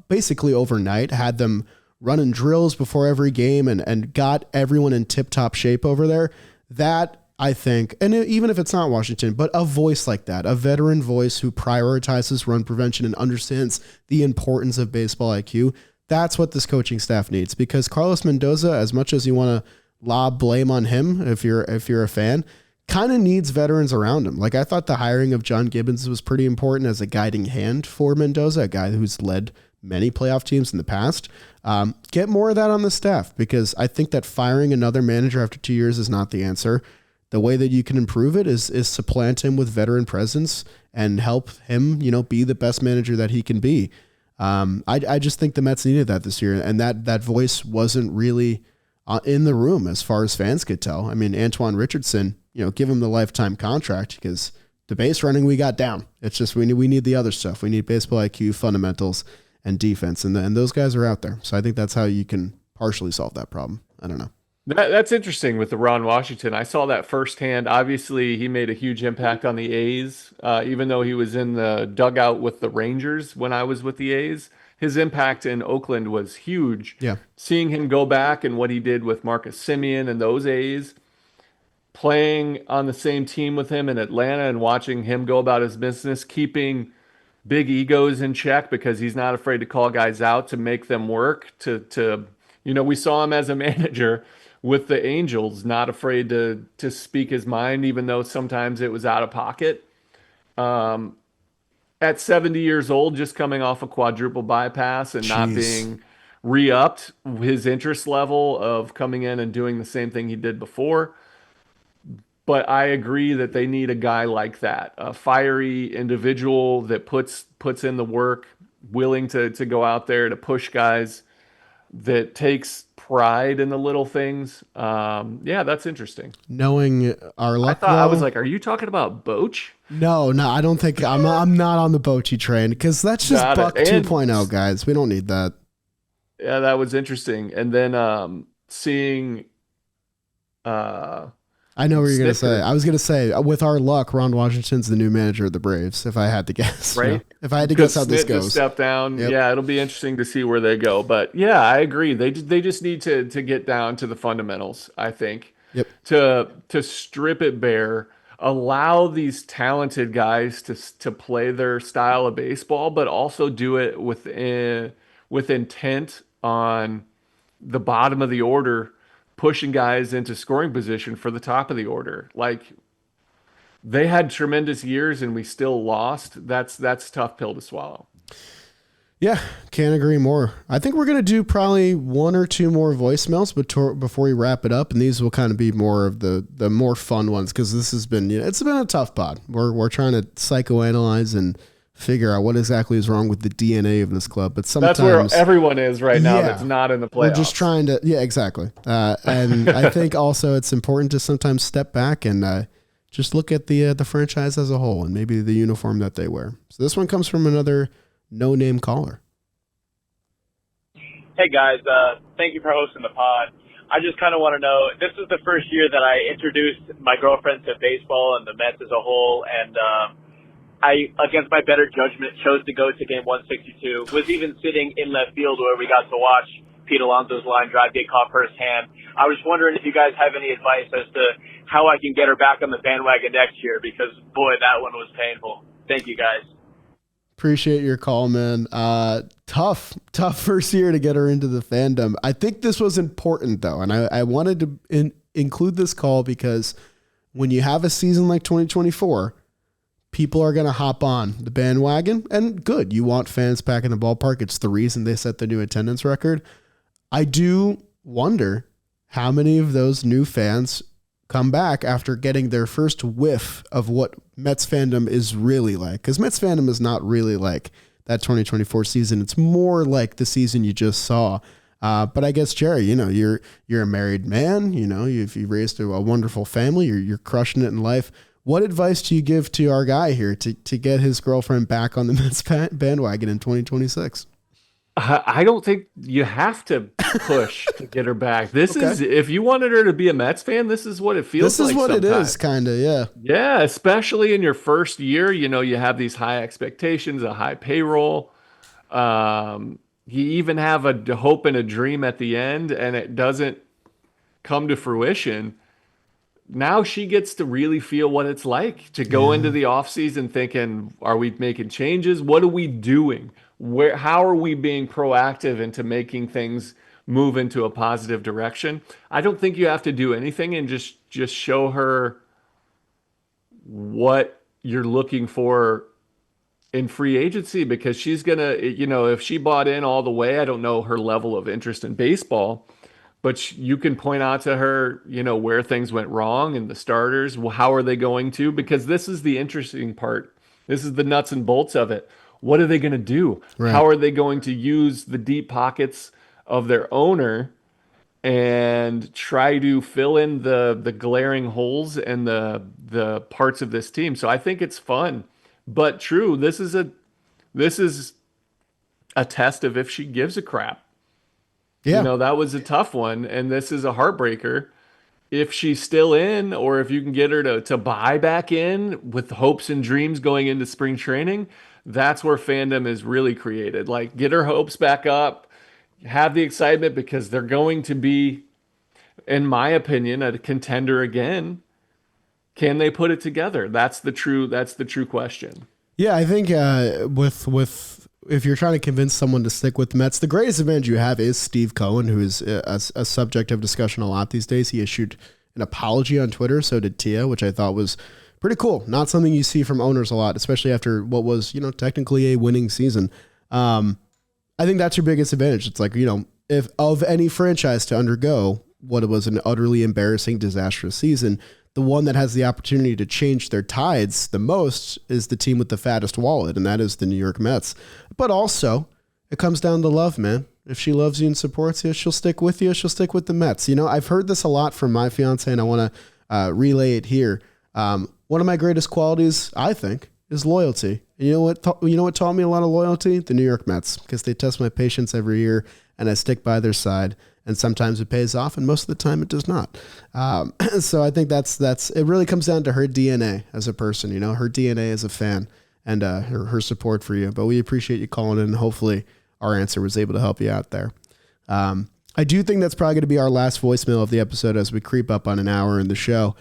basically overnight, had them running drills before every game and got everyone in tip-top shape over there, that I think, and even if it's not Washington, but a voice like that, a veteran voice who prioritizes run prevention and understands the importance of baseball IQ, that's what this coaching staff needs. Because Carlos Mendoza, as much as you want to lob blame on him, if you're a fan, kind of needs veterans around him. I thought the hiring of John Gibbons was pretty important as a guiding hand for Mendoza, a guy who's led many playoff teams in the past. Get more of that on the staff, because I think that firing another manager after 2 years is not the answer. The way that you can improve it is supplant him with veteran presence and help him, be the best manager that he can be. I just think the Mets needed that this year, and that voice wasn't really in the room as far as fans could tell. I mean, Antoine Richardson, give him the lifetime contract, because the base running we got down. It's just we need the other stuff. We need baseball IQ, fundamentals, and defense, and those guys are out there. So I think that's how you can partially solve that problem. I don't know. That's interesting with the Ron Washington. I saw that firsthand. Obviously, he made a huge impact on the A's, even though he was in the dugout with the Rangers when I was with the A's. His impact in Oakland was huge. Yeah. Seeing him go back and what he did with Marcus Semien and those A's, playing on the same team with him in Atlanta and watching him go about his business, keeping big egos in check because he's not afraid to call guys out to make them work we saw him as a manager with the Angels, not afraid to speak his mind even though sometimes it was out of pocket. At 70 years old, just coming off a quadruple bypass and not Jeez. being re-upped his interest level of coming in and doing the same thing he did before. But I agree that they need a guy like that, a fiery individual that puts in the work, willing to go out there to push guys, that takes pride in the little things. Yeah, that's interesting. Knowing our I luck, thought I was though- like, are you talking about Boch? no, I don't think I'm not on the Bochy train because that's just Got it. Buck And- 2.0, guys. We don't need that. Yeah, that was interesting. And then seeing I know what you're going to say. Snitker. I was going to say, with our luck, Ron Washington's the new manager of the Braves, if I had to guess. Right? If I had to guess how Snit this just goes. stepped down. Yep. Yeah, it'll be interesting to see where they go. But yeah, I agree. They just need to get down to the fundamentals, I think. Yep. To strip it bare, allow these talented guys to play their style of baseball, but also do it with intent on the bottom of the order, pushing guys into scoring position for the top of the order. Like, they had tremendous years and we still lost. That's a tough pill to swallow. Yeah, can't agree more. I think we're going to do probably one or two more voicemails before we wrap it up. And these will kind of be more of the more fun ones because this has been, it's been a tough pod. We're trying to psychoanalyze and figure out what exactly is wrong with the DNA of this club. But sometimes that's where everyone is right now. Yeah. That's not in the playoffs. we're just trying to, yeah, exactly. And I think also it's important to sometimes step back and just look at the franchise as a whole and maybe the uniform that they wear. So this one comes from another no-name caller. Hey guys, thank you for hosting the pod. I just kind of want to know, this is the first year that I introduced my girlfriend to baseball and the Mets as a whole, and I, against my better judgment, chose to go to game 162. Was even sitting in left field where we got to watch Pete Alonso's line drive get caught firsthand. I was wondering if you guys have any advice as to how I can get her back on the bandwagon next year, because boy, that one was painful. Thank you guys. Appreciate your call, man. Tough first year to get her into the fandom. I think this was important though. And I wanted to include this call because when you have a season like 2024, people are going to hop on the bandwagon and good. You want fans back in the ballpark. It's the reason they set the new attendance record. I do wonder how many of those new fans come back after getting their first whiff of what Mets fandom is really like. Because Mets fandom is not really like that 2024 season. It's more like the season you just saw. But I guess, Jerry, you're a married man. You've raised a wonderful family. You're crushing it in life. What advice do you give to our guy here to get his girlfriend back on the Mets bandwagon in 2026? I don't think you have to push to get her back. This is, if you wanted her to be a Mets fan, this is what it feels like. This is what sometimes. it is, kind of, yeah. Yeah, especially in your first year, you have these high expectations, a high payroll. You even have a hope and a dream at the end, and it doesn't come to fruition. Now she gets to really feel what it's like to go into the offseason thinking, are we making changes? What are we doing? How are we being proactive into making things move into a positive direction? I don't think you have to do anything and just show her what you're looking for in free agency, because she's going to, if she bought in all the way, I don't know her level of interest in baseball, but you can point out to her, where things went wrong and the starters. Well, how are they going to? Because this is the interesting part. This is the nuts and bolts of it. What are they going to do? Right. How are they going to use the deep pockets of their owner and try to fill in the glaring holes and the parts of this team? So I think it's fun, but true. This is a test of if she gives a crap. Yeah. You know, that was a tough one, and this is a heartbreaker. If she's still in, or if you can get her to buy back in with hopes and dreams going into spring training, that's where fandom is really created. Like, get her hopes back up, have the excitement, because they're going to be, in my opinion, a contender again. Can they put it together? That's the true question. Yeah, I think with if you're trying to convince someone to stick with the Mets, the greatest advantage you have is Steve Cohen, who is a subject of discussion a lot these days. He issued an apology on Twitter, so did Tia, which I thought was pretty cool. Not something you see from owners a lot, especially after what was, technically a winning season. I think that's your biggest advantage. It's like, if of any franchise to undergo what was an utterly embarrassing, disastrous season, the one that has the opportunity to change their tides the most is the team with the fattest wallet, and that is the New York Mets. But also, it comes down to love, man. If she loves you and supports you, she'll stick with you. She'll stick with the Mets. I've heard this a lot from my fiance, and I want to relay it here. One of my greatest qualities, I think, is loyalty. And you know what taught me a lot of loyalty? The New York Mets, because they test my patience every year, and I stick by their side. And sometimes it pays off, and most of the time it does not. So I think that's it. Really comes down to her DNA as a person, her DNA as a fan, and her support for you. But we appreciate you calling in. And hopefully our answer was able to help you out there. I do think that's probably going to be our last voicemail of the episode as we creep up on an hour in the show.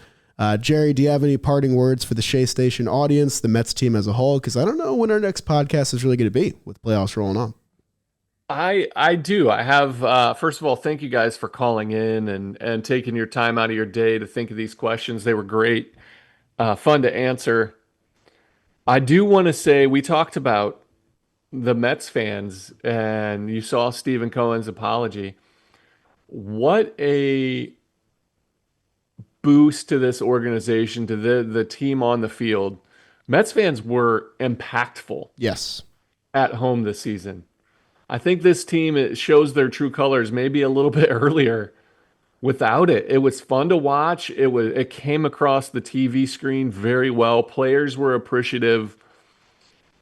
Jerry, do you have any parting words for the Shea Station audience, the Mets team as a whole? Because I don't know when our next podcast is really going to be with playoffs rolling on. I do. I have, first of all, thank you guys for calling in and taking your time out of your day to think of these questions. They were great, fun to answer. I do want to say, we talked about the Mets fans, and you saw Stephen Cohen's apology. What a boost to this organization, to the team on the field. Mets fans were impactful. Yes. At home this season. I think this team, it shows their true colors maybe a little bit earlier without it. It was fun to watch. It came across the TV screen very well. Players were appreciative.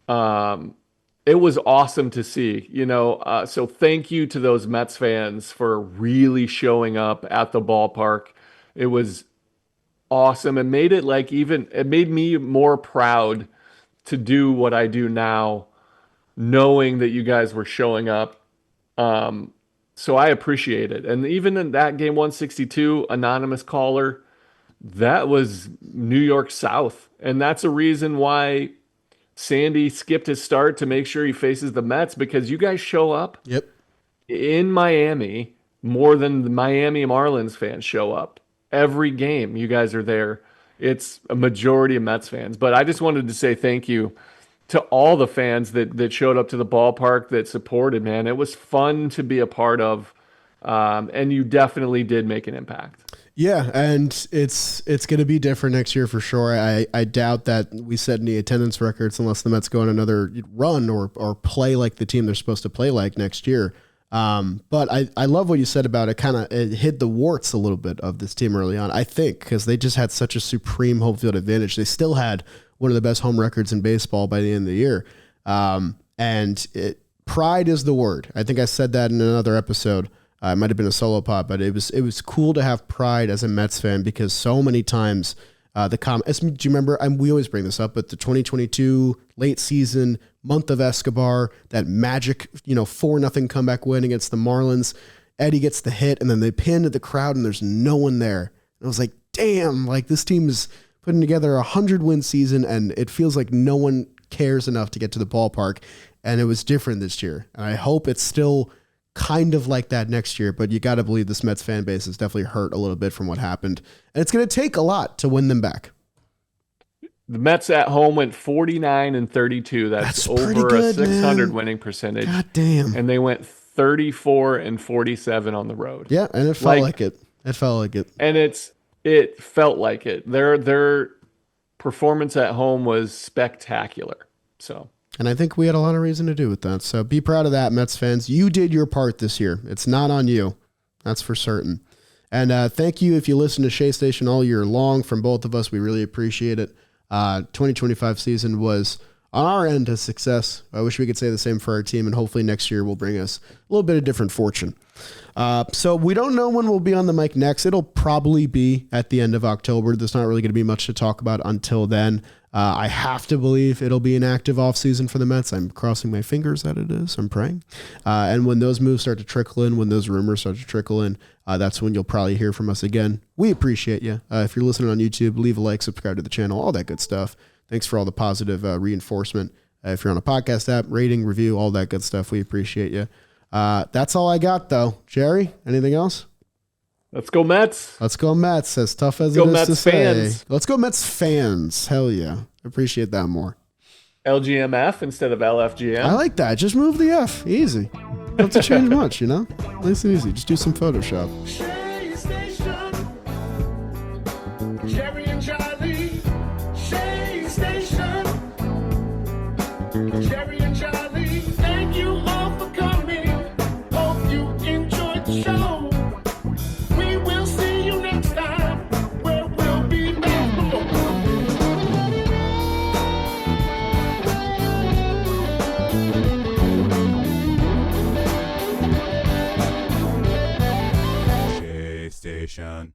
It was awesome to see, so thank you to those Mets fans for really showing up at the ballpark. It was awesome. It made it made me more proud to do what I do now, knowing that you guys were showing up. So I appreciate it. And even in that game 162, anonymous caller, that was New York South. And that's a reason why Sandy skipped his start to make sure he faces the Mets, because you guys show up in Miami more than the Miami Marlins fans show up. Every game you guys are there. It's a majority of Mets fans. But I just wanted to say thank you to all the fans that showed up to the ballpark, that supported, man. It was fun to be a part of, and you definitely did make an impact. Yeah, and it's going to be different next year for sure. I doubt that we set any attendance records unless the Mets go on another run or play like the team they're supposed to play like next year. But I love what you said about it. It hid the warts a little bit of this team early on, I think, because they just had such a supreme home field advantage. They still had one of the best home records in baseball by the end of the year. Pride is the word. I think I said that in another episode. It might have been a solo pod, but it was cool to have pride as a Mets fan, because so many times do you remember, we always bring this up, but the 2022 late season month of Escobar, that magic, 4-0 comeback win against the Marlins, Eddie gets the hit and then they pin at the crowd and there's no one there. And I was like, damn, this team is putting together a 100-win season and it feels like no one cares enough to get to the ballpark. And it was different this year. And I hope it's still kind of like that next year, but you got to believe this Mets fan base is definitely hurt a little bit from what happened. And it's going to take a lot to win them back. The Mets at home went 49-32. That's over good, a 600 man. winning percentage. God damn. And they went 34-47 on the road. Yeah, and it felt like it. It felt like it. And it felt like it. Their performance at home was spectacular. So. And I think we had a lot of reason to do with that. So be proud of that, Mets fans. You did your part this year. It's not on you. That's for certain. And thank you if you listen to Shea Station all year long from both of us. We really appreciate it. 2025 season was on our end a success. I wish we could say the same for our team, and hopefully next year will bring us a little bit of different fortune. So we don't know when we'll be on the mic next. It'll probably be at the end of October. There's not really going to be much to talk about until then. I have to believe it'll be an active offseason for the Mets. I'm crossing my fingers that it is. I'm praying. And when those moves start to trickle in, when those rumors start to trickle in, that's when you'll probably hear from us again. We appreciate you. If you're listening on YouTube, leave a like, subscribe to the channel, all that good stuff. Thanks for all the positive reinforcement. If you're on a podcast app, rating, review, all that good stuff. We appreciate you. That's all I got, though. Jerry, anything else? Let's go Mets. Let's go Mets, as tough as it is to say. Let's go Mets fans. Hell yeah. Appreciate that more. LGMF instead of LFGM. I like that. Just move the F. Easy. Don't have to change much, you know? Nice and easy. Just do some Photoshop. Station. Jerry and Charlie.